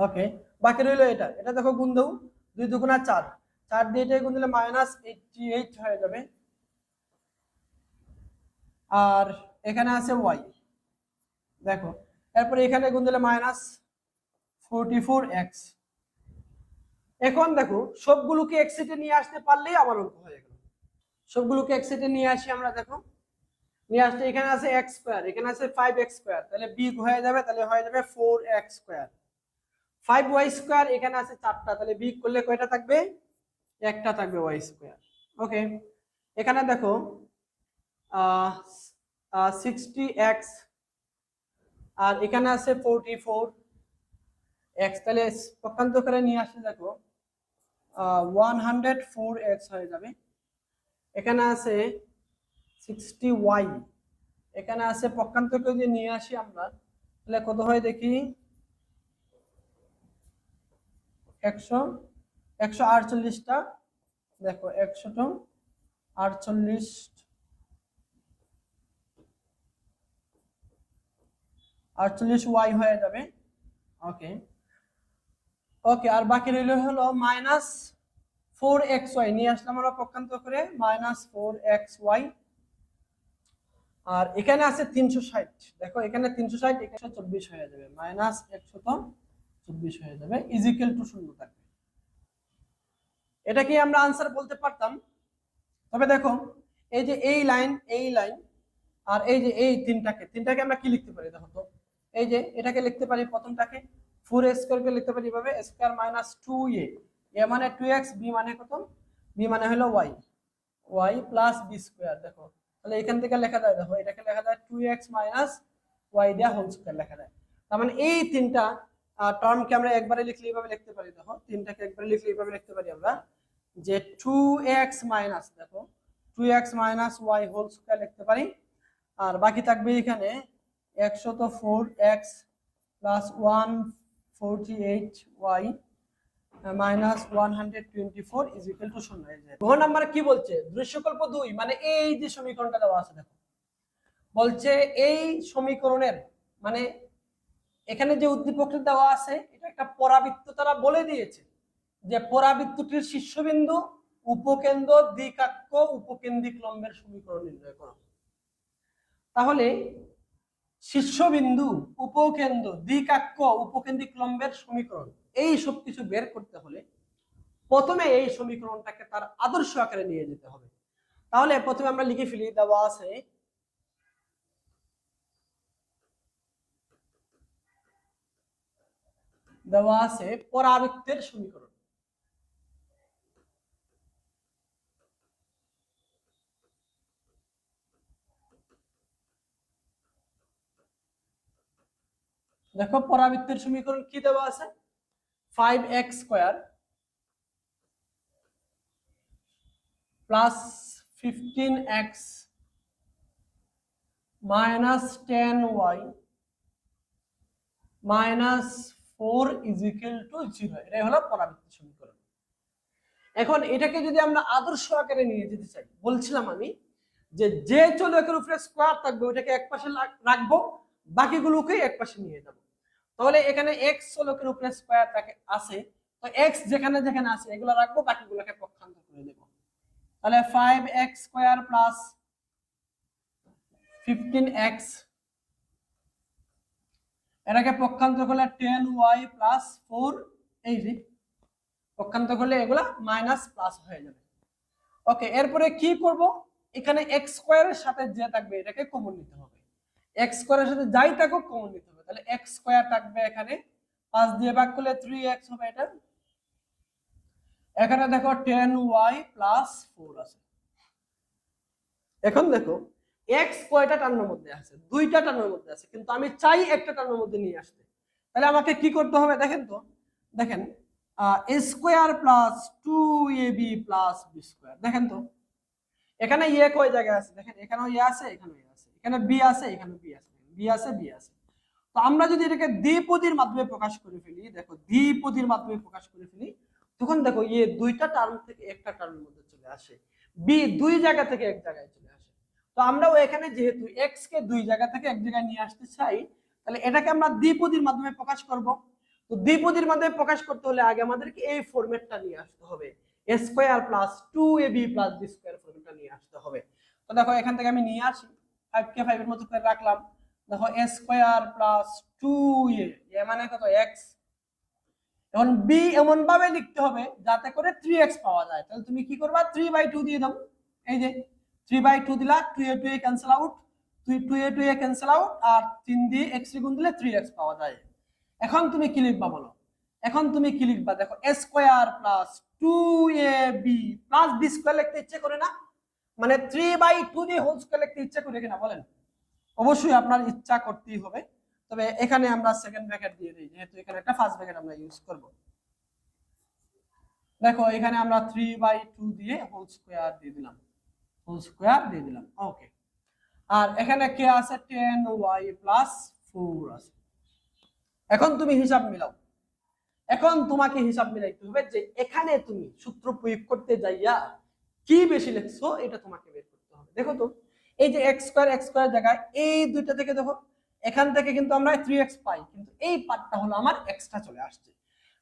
ওকে, বাকি রইলো এটা, এটা দেখো গুণ দাও, 2 দুগুণা 4, 4 দিয়ে এটা গুণ দিলে -88 হয়ে যাবে, আর এখানে আছে y, দেখো এরপরে এখানে গুণ দিলে -44x। এখন দেখো সবগুলোকে এক্সিটে নিয়ে আসতে পারলেই আমার অঙ্ক হয়ে গেল। সবগুলোকে এক্সিটে নিয়ে আসি আমরা, দেখো নিয়ে আসলে এখানে আছে x স্কয়ার, এখানে আছে 5x স্কয়ার, তাহলে b হয়ে যাবে, তাহলে হয়ে যাবে 4x স্কয়ার। 5y স্কয়ার এখানে আছে 4টা, তাহলে b করলে কয়টা থাকবে? একটা থাকবে y স্কয়ার। ওকে, এখানে দেখো 60x আর এখানে আছে 44x, তাহলে পক্ষান্তর করে নিয়ে আসলে দেখো 104x হয়ে যাবে। এখানে আছে 60y, এখানে আছে পক্ষান্তর করে যদি নিয়ে আসি আমরা, তাহলে কত হয় দেখি, 148টা, দেখো 148 হয়ে যাবে। ওকে ওকে, আর বাকি রইল হলো -4xy, নিয়ে আসলাম আমরা পক্ষান্তর করে -4xy। আর এখানে আছে 360, দেখো এখানে 360, এখানে 124 হয়ে যাবে, -124 হয়ে যাবে, ইজিক্যাল টু 0 থাকবে। এটা কি আমরা আনসার বলতে পারতাম। তবে দেখো এই যে এই লাইন আর এই যে এই তিনটাকে আমরা কি লিখতে পারি দেখো তো, এই যে এটাকে লিখতে পারি, প্রথমটাকে 4a স্কয়ারকে লিখতে পারি ভাবে স্কয়ার মাইনাস 2a, a মানে 2x, b মানে কত, b মানে হলো y প্লাস b স্কয়ার। দেখো তাহলে এখান থেকে লেখা যায়, দেখো এটাকে লেখা যায় 2x মাইনাস y দেয়া হোল স্কয়ার লেখা যায়। তার মানে এই তিনটা টার্মকে আমরা একবারে লিখলে এইভাবে লিখতে পারি, দেখো তিনটাকে একবারে লিখলে এইভাবে লিখতে পারি আমরা, যে 2x মাইনাস, দেখো 2x minus y whole square লিখতে পারি। আর বাকি থাকবে এখানে 104x plus 148y minus 124 is equal two 0 হয়ে যায়। ঘ নাম্বার কি বলছে, দৃশ্যকল্প 2, মানে এই যে সমীকরণটা দেওয়া আছে, দেখো বলছে এই সমীকরণের মানে এখানে যে উদ্দীপকটা দেওয়া আছে এটা একটা পরাবৃত্ত, তারা বলে দিয়েছে যে পরাবৃত্তটির শীর্ষবিন্দু, উপকেন্দ্র, দ্বিকাক্ষ, উপকেন্দ্রিক লম্বের সমীকরণ নির্ণয় করো। তাহলে শীর্ষবিন্দু, উপকেন্দ্র, দ্বিকাক্ষ, উপকেন্দ্রিক লম্বের সমীকরণ, এই সব কিছু বের করতে হলে প্রথমে এই সমীকরণটাকে তার আদর্শ আকারে নিয়ে যেতে হবে। তাহলে প্রথমে আমরা লিখে ফেলি, দেওয়া আছে পরাবৃত্তের সমীকরণ। দেখো পরাবৃত্তের সমীকরণ কি দেওয়া আছে, 5x square plus 15x minus 10y minus 4 is equal two 0, এটাই হলো পরাবৃত্তের সমীকরণ। এখন এটাকে যদি আমরা আদর্শ আকারে নিয়ে যেতে চাই, বলছিলাম আমি যে চলকের উপরে স্কয়ার থাকবে ওইটাকে একপাশে রাখবো, বাকিগুলোকে একপাশে নিয়ে যাব। তাহলে এখানে x চলকের উপরে স্কয়ার আছে, তো x যেখানে যেখানে আছে এগুলো রাখবো, বাকিগুলোকে পক্ষান্তর করে দেব। তাহলে 5x স্কয়ার প্লাস 15x, এটাকে পক্ষান্তর করলে 10y প্লাস 4, এই যে পক্ষান্তর করলে এগুলা মাইনাস প্লাস হয়ে যাবে। ওকে, এরপরে কি করব, এখানে x স্কয়ারের সাথে যে থাকবে এটাকে কমন নিতে হবে, x স্কয়ারের সাথে যাই থাকুক কমন নিতে হবে। তাহলে x স্কয়ার থাকবে এখানে, 5 দিয়ে ভাগ করলে 3x হবে, এটা এখানে দেখো 10y প্লাস 4 আছে। এখন দেখো x কয়টা টার্মের মধ্যে আছে, দুইটা টার্মের মধ্যে আছে, কিন্তু আমি চাই একটা টার্মের মধ্যে নিয়ে আসতে। তাহলে আমাকে কি করতে হবে দেখেন তো, দেখেন a square plus 2ab plus b square, দেখেন তো এখানে a কয় জায়গায় আছে, দেখেন এখানেও a আছে, এখানেও a আছে, এখানে b আছে, এখানেও b আছে, b আছে, b আছে। তো আমরা যদি এটাকে দ্বিপদীর মাধ্যমে প্রকাশ করে ফেলি, দেখো দ্বিপদীর মাধ্যমে প্রকাশ করে ফেলি, তখন দেখো a দুইটা টার্ম থেকে একটা টার্মের মধ্যে চলে আসে, b দুই জায়গা থেকে এক জায়গায় চলে আসে। তো আমরাও এখানে যেহেতু x কে দুই জায়গা থেকে এক জায়গায় নিয়ে আসতে চাই, তাহলে এটাকে আমরা দ্বিপদীর মাধ্যমে প্রকাশ করব। তো দ্বিপদীর মাধ্যমে প্রকাশ করতে হলে আগে আমাদেরকে এই ফরম্যাটটা নিয়ে আসতে হবে, a square plus 2ab plus b square ফরম্যাটটা নিয়ে আসতে হবে। তো দেখো এখান থেকে আমি নিয়ে আসি, 5 কে 5 এর মতো করে রাখলাম। দেখো a স্কয়ার প্লাস 2a, এ মানে কত x, এখন b এমন ভাবে লিখতে হবে যাতে করে 3x পাওয়া যায়। তাহলে তুমি কি করবা, 3/2 দিয়ে দাও, এই যে 3/2 দিলা, 2 এ 2 এ ক্যান্সেল আউট, 2 এ ক্যান্সেল আউট, আর 3 দিয়ে x গুণ দিলে 3x পাওয়া যায়। এখন তুমি কি লিখবা বলো? এখন তুমি কি লিখবা? দেখো a square plus 2ab plus b square লিখতে ইচ্ছে করে না? মানে 3/2 দিয়ে হোল স্কয়ার লিখতে ইচ্ছে করে কিনা বলেন? অবশ্যই আপনার ইচ্ছা করতেই হবে। তবে এখানে আমরা সেকেন্ড ব্র্যাকেট দিয়ে দিই, যেহেতু এখানে একটা ফার্স্ট ব্র্যাকেট আমরা ইউজ করব। দেখো এখানে আমরা 3/2 দিয়ে হোল স্কয়ার দিয়ে দিলাম, হোল স্কয়ার দিয়ে দিলাম। ওকে, আর এখানে কে আছে? 10y প্লাস 4 আছে। এখন তুমি হিসাব মিলাও। এখন তোমাকে হিসাব মিলাইতে হবে যে এখানে তুমি সূত্র প্রয়োগ করতে যাইয়া কি বেশি লিখছো এটা তোমাকে বের করতে হবে। দেখো তো, এই যে x স্কয়ার জায়গায় এই দুইটা থেকে দেখো, এখান থেকে কিন্তু আমরা 3x পাই, কিন্তু এই পার্টটা হলো আমার এক্সট্রা চলে আসছে।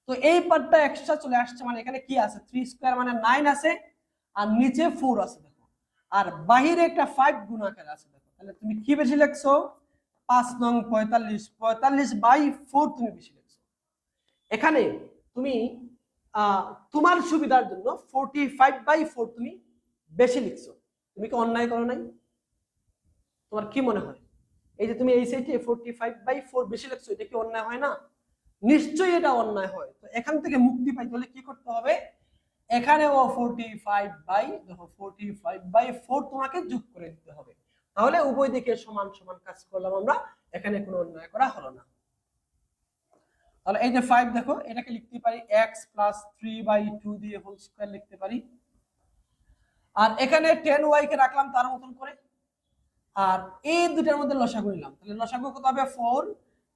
তো এই পার্টটা এক্সট্রা চলে আসছে মানে এখানে কি আছে? 3 স্কয়ার মানে 9 আছে, আর নিচে 4 আছে দেখো, আর বাহিরে একটা 5 গুণাকার আছে দেখো। তাহলে তুমি কি বেশি লিখছো? 5 নং 45, 45/4 তুমি বেশি লিখছো। এখানে তুমি তোমার সুবিধার জন্য 45/4 তুমি বেশি লিখছো। তুমি কি অন্যায় করো নাই? তোমার কি মনে হয়? এই যে তুমি এই সাইডে 45/4 বেশি লিখছো, এটা কি অন্যায় হয় না? নিশ্চয়ই এটা অন্যায় হয়। তো এখান থেকে মুক্তি পাইতে হলে কি করতে হবে? এখানেও 45/4 তোমাকে যোগ করে দিতে হবে। তাহলে উভয় দিকে সমান সমান কাজ করলাম আমরা, এখানে কোনো অন্যায় করা হলো না। তাহলে এই যে 5 দেখো, এটাকে লিখতে পারি x প্লাস 3/2 দিয়ে হোল স্কয়ার লিখতে পারি। আর এখানে 10y কে রাখলাম তার মতন করে, আর এই দুটার মধ্যে লসাগু নিলাম। তাহলে লসাগু কত হবে? 4।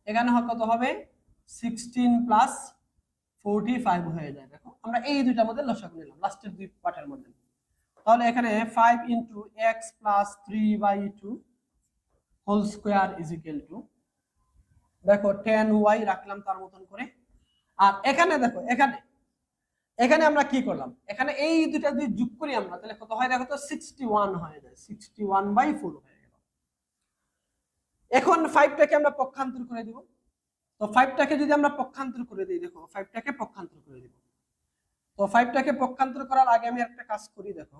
এখানে কত হবে? 16 প্লাস 45 হয়ে যায়। দেখো আমরা এই দুটার মধ্যে লসাগু নিলাম লাস্টের দুই পার্টের মধ্যে। তাহলে এখানে 5 into x plus 3/2 whole square is equal to, দেখো 10y রাখলাম তার মতন করে। আর এখানে দেখো, এখানে আমরা কি করলাম? এখানে এই দুটা যদি যোগ করি আমরা, তাহলে কত হয় দেখো তো? 61 হয়ে যায়, 61/4 হয়ে গেল। এখন 5টাকে আমরা পক্ষান্তর করে দিব। তো 5টাকে যদি আমরা পক্ষান্তর করে দিই, দেখো 5টাকে পক্ষান্তর করে দিব। তো 5টাকে পক্ষান্তর করার আগে আমি একটা কাজ করি, দেখো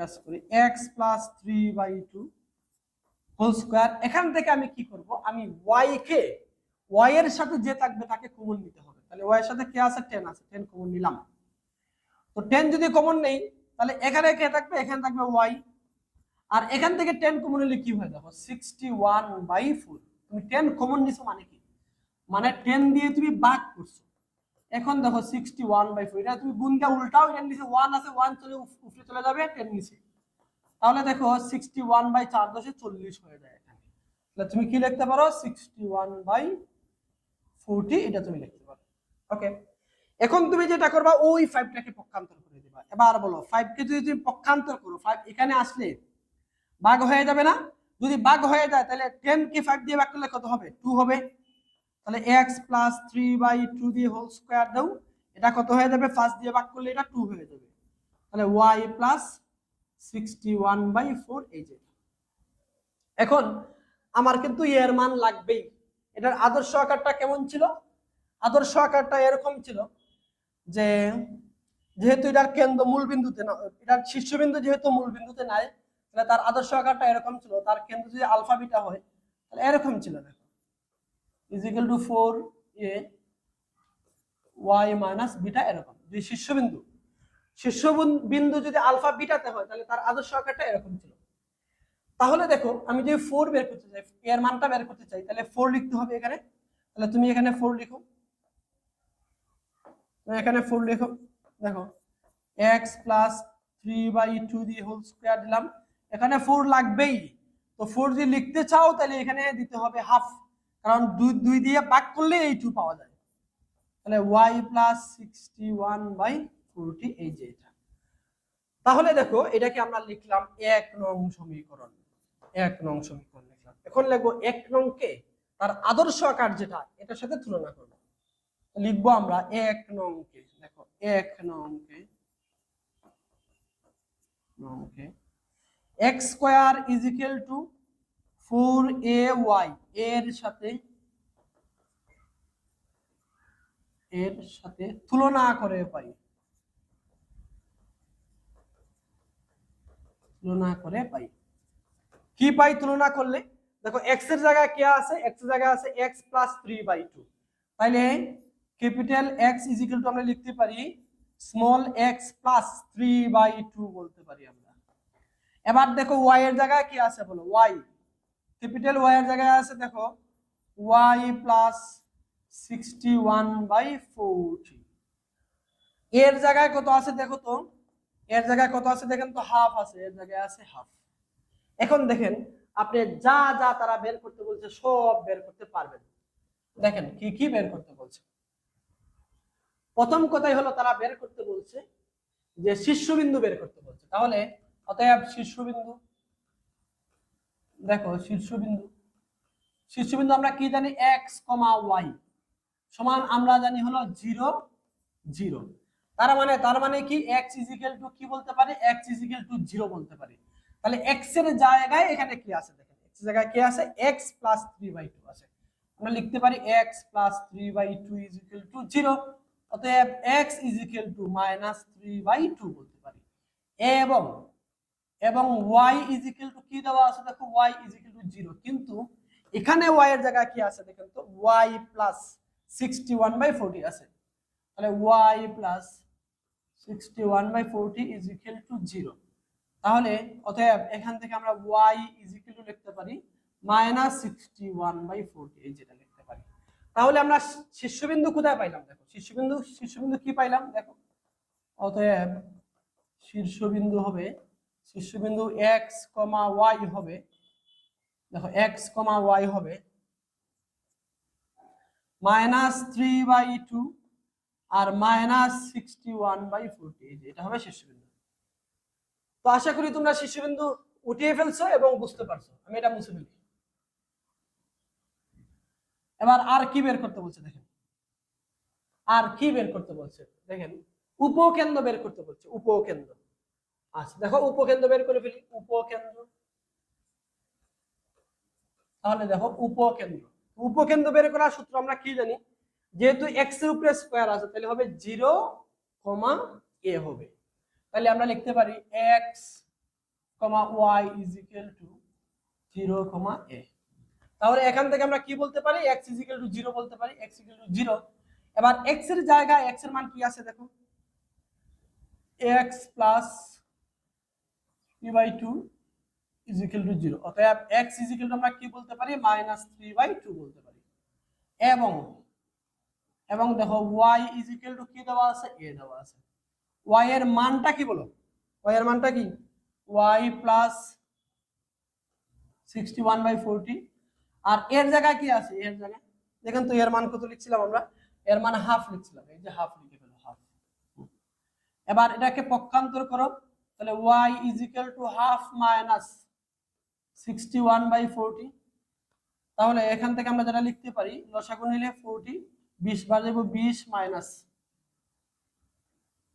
কাজ করি। x প্লাস 3/2 হোল স্কয়ার, এখান থেকে আমি কি করব? আমি y কে, y এর সাথে যে থাকবে তাকে কমন নিতে হবে। তাহলে y এর সাথে কে আছে? 10 আছে, 10 কমন নিলাম। তো 10 যদি কমন নেই, তাহলে এখানে কে থাকবে? এখানে থাকবে y। আর এখান থেকে 10 কমন নিলে কি হয় দেখো? 61/4। তুমি 10 কমন নিছো মানে কি? মানে 10 দিয়ে তুমি ভাগ করছো। এখন দেখো 61/4, এটা তুমি গুণ দিয়ে উল্টাও, এর নিচে 1 আছে, 1 চলে উপরে চলে যাবে 10 নিচে। তাহলে দেখো 61/4 = 40 হয়ে যায় এখানে। তাহলে তুমি কি লিখতে পারো? 61/40 এটা তুমি লিখতে পারো। ওকে, এখন তুমি যেটা করবা, ওই 5টাকে পক্ষান্তর করে দিবা। এবার বলো 5 কে যদি তুমি পক্ষান্তর করো, 5 এখানে আসলে ভাগ হয়ে যাবে না? যদি ভাগ হয়ে যায় তাহলে 10 কে 5 দিয়ে ভাগ করলে কত হবে? 2 হবে। তাহলে x প্লাস 3/2 দিয়ে হোল স্কয়ার দাও, এটা কত হয়ে যাবে? 5 দিয়ে ভাগ করলে এটা 2 হয়ে যাবে। তাহলে y প্লাস 61/4 এই যে। এখন আমার কিন্তু এর মান লাগবেই। এটার আদর্শ আকারটা কেমন ছিল? আদর্শ আকারটা এরকম ছিল যে, যেহেতু এটার কেন্দ্র মূল বিন্দুতে না, এটার শীর্ষবিন্দু যেহেতু মূল বিন্দুতে নাই, তাহলে তার আদর্শ আকারটা এরকম ছিল। তার কেন্দ্র যদি আলফা বিটা হয় তাহলে এরকম ছিল, দেখো is equal two 4a y minus beta, এরকম। যদি শীর্ষবিন্দু যদি আলফা বিটাতে হয় তাহলে তার আদর্শ আকারটা এরকম ছিল। তাহলে দেখো আমি যদি 4 বের করতে চাই, এর মানটা বের করতে চাই, তাহলে 4 লিখতে হবে এখানে। তাহলে তুমি এখানে 4 লিখো, এখানে 4 লিখো। দেখো x প্লাস 3/2 দিয়ে হোল স্কয়ার দিলাম, এখানে 4 লাগবেই। তো 4 যদি লিখতে চাও তাহলে এখানে দিতে হবে হাফ, কারণ 2 দিয়ে ভাগ করলে এই 2 পাওয়া যায়। তাহলে y প্লাস 61/40 এই যে এটা। তাহলে দেখো এটাকে আমরা লিখলাম 1 নং সমীকরণ। 1 নং সমীকরণ লিখলাম। এখন লিখবো 1 নং কে তার আদর্শ আকার যেটা, এটার সাথে তুলনা করব। লিখবো আমরা 1 নং কে, দেখো 1 নং কে x square is equal two 4ay এর সাথে তুলনা করে পাই, কি পাই তুলনা করলে? দেখো এক্স এর জায়গায় কি আছে, এক্স এর জায়গায় আছে এক্স প্লাস 3/2। তাইলে capital x is equal two আমরা লিখতে পারি স্মল এক্স প্লাস 3/2 বলতে পারি আমরা। এবার দেখো ওয়াই এর জায়গায় কি আছে বলো, ওয়াই ক্যাপিটাল ওয়াই এর জায়গায় আছে দেখো ওয়াই প্লাস 61/40। এর জায়গায় কত আছে দেখো তো, এর জায়গায় কত আছে দেখেন তো, হাফ আছে, এর জায়গায় আছে হাফ। এখন দেখেন আপনি যা যা তারা বের করতে বলছে সব বের করতে পারবেন। দেখেন কি কি বের করতে বলছে। প্রথম কথাই হলো তারা বের করতে বলছে যে শীর্ষবিন্দু বের করতে বলছে। তাহলে অতএব শীর্ষবিন্দু, দেখো শীর্ষবিন্দু, শীর্ষবিন্দু আমরা কি জানি এক্স কমা ওয়াই সমান আমরা জানি হলো 0 0। তার মানে কি এক্স ইজ ইকুয়াল টু কি বলতে পারি, এক্স ইজ ইকুয়াল টু 0 বলতে পারি। তাহলে এক্স এর জায়গায় এখানে কি আছে দেখেন, এক্স এর জায়গায় কি আছে এক্স প্লাস 3/2 আছে। আমরা লিখতে পারি x plus 3/2 is equal two 0। অতএব x is equal two minus 3/2 বলতে পারি। এবং এবং y ইজ ইকুয়াল টু কি দেওয়া আছে দেখো y ইজ ইকুয়াল টু 0, কিন্তু এখানে y এর জায়গায় কি আছে দেখেন তো y প্লাস 61/40 আছে। তাহলে y plus 61/40 is equal two 0। তাহলে অতএব এখান থেকে আমরা y ইজ ইকুয়াল টু লিখতে পারি মাইনাস 61/40, এই যেটা লিখতে পারি। তাহলে আমরা শীর্ষবিন্দু কোথায় পাইলাম দেখো, শীর্ষবিন্দু কি পাইলাম দেখো। অতএব শীর্ষবিন্দু হবে, শীর্ষবিন্দু x, y হবে, দেখো x, y হবে মাইনাস 3/2 আর মাইনাস 61/40, এটা হবে শীর্ষবিন্দু। তো আশা করি তোমরা শীর্ষবিন্দু উঠিয়ে ফেলছো এবং বুঝতে পারছো। আমি এটা মুছে ফেলি। এবার আর কি বের করতে বলছে দেখেন, আর কি বের করতে বলছে দেখেন, উপকেন্দ্র বের করতে বলছে, উপকেন্দ্র। আচ্ছা দেখো উপকেন্দ্র বের করে ফেলি, উপকেন্দ্র। তাহলে দেখো উপকেন্দ্র, উপকেন্দ্র বের করার সূত্র আমরা কি জানি, যেহেতু এক্স এর উপরে স্কয়ার আছে তাহলে হবে 0, a হবে। তাহলে আমরা লিখতে পারি x, y is equal two 0, a। তাহলে এখান থেকে আমরা কি বলতে পারি, x ইজ ইকুয়াল টু 0 বলতে পারি, x ইকুয়াল টু 0। এবার x এর জায়গায় x এর মান কি আছে দেখো x plus 3/2 is equal two 0। অতএব x ইজ ইকুয়াল টু আমরা কি বলতে পারি মাইনাস 3/2 বলতে পারি। এবং দেখো y ইজ ইকুয়াল টু কি দেওয়া আছে, a দেওয়া আছে। y এর মানটা কি বলো, y এর মানটা কি y প্লাস 61/40। আর এর জায়গায় কি আছে, এর জায়গায় দেখেন তো এর মান কত লিখছিলাম আমরা, এর মান হাফ লিখছিলাম, এই যে হাফ লিখে ফেলো, হাফ। এবার এটাকে পক্ষান্তর করো, তাহলে y is equal to half minus 61/40। তাহলে এখান থেকে আমরা যেটা লিখতে পারি লসাগু নিলে 40, 20 বার দেব 20 মাইনাস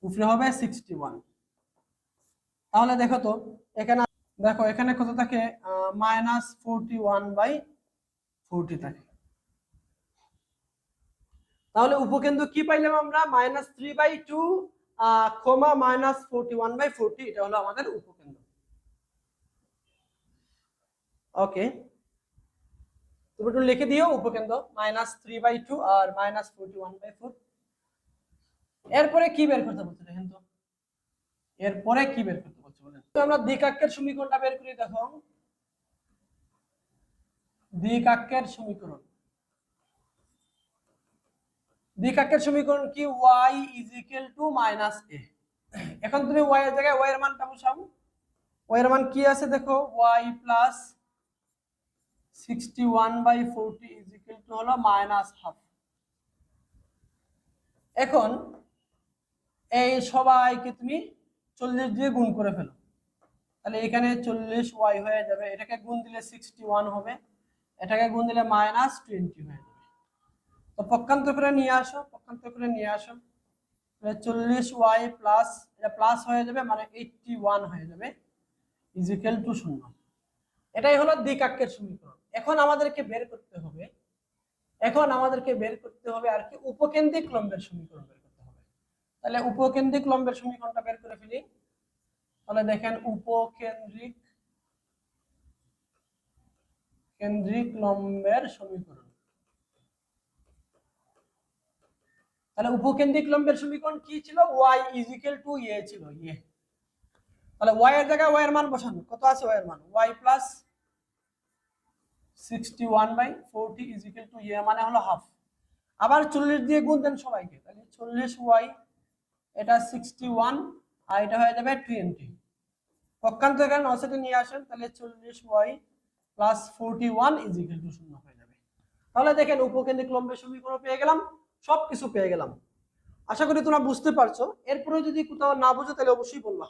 উপরে হবে 61। তাহলে দেখো তো এখানে দেখো এখানে কত থাকে মাইনাস 41/40 থাকে। তাহলে উপকেন্দ্র কি পাইলাম আমরা মাইনাস 3/2 মাইনাস 41/40, এটা হলো আমাদের উপকেন্দ্র। ওকে, তুমি একটু লিখে দিও উপকেন্দ্র মাইনাস 3/2 আর মাইনাস 41/4। এরপরে কি বের করতে বলছে দেখেন তো, এরপরে কি বের করতে বলছে বলেন তো। আমরা দ্বিঘাতের সমীকরণটা বের করি, দেখো দ্বিঘাতের সমীকরণ, দ্বিঘাতের সমীকরণ কি y is equal two minus a। এখন তুমি y এর জায়গায় y এর মানটা বসাও, y এর মান কি আছে দেখো y plus 61/40 is equal to হলো মাইনাস হাফ। এখন এই সবাইকে তুমি 40 দিয়ে গুণ করে ফেলো, তাহলে এখানে 40y হয়ে যাবে, এটাকে গুণ দিলে 61 হবে, এটাকে গুণ দিলে মাইনাস 20 হয়ে যাবে। তো পক্ষান্তর করে নিয়ে আসো, পক্ষান্তর করে নিয়ে আসো, 40y প্লাস এটা প্লাস হয়ে যাবে মানে 81 হয়ে যাবে ইজ ইকুয়াল টু 0। এটাই হলো দ্বিঘাতের সমীকরণ। এখন আমাদেরকে বের করতে হবে, এখন আমাদেরকে বের করতে হবে আর কি উপকেন্দ্রিক লম্বের সমীকরণ বের করতে হবে। তাহলে উপকেন্দ্রিক লম্বের সমীকরণটা বের করে ফেলি। তাহলে দেখেন উপকেন্দ্রিক কেন্দ্রিক লম্বের সমীকরণ। তাহলে উপকেন্দ্রিক লম্বের সমীকরণ কি ছিল? y is equal two a ছিল, a। তাহলে y এর জায়গায় y এর মান বসানো, কত আছে y এর মান? y plus 61/40 is equal two a মানে হলো হাফ। আবার 40 দিয়ে গুণ দেন সবাইকে, তাহলে 40y, এটা 61 আর এটা হয়ে যাবে 20। পক্ষান্তর এখানে নসেটে নিয়ে আসেন, তাহলে 40y plus 41 is equal two 0 হয়ে যাবে। তাহলে দেখেন উপকেন্দ্রিক লম্বের সমীকরণ পেয়ে গেলাম, সবকিছু পেয়ে গেলাম। আশা করি তোমরা বুঝতে পারছো। এরপরে যদি কোথাও না বুঝো তাহলে অবশ্যই বলবা।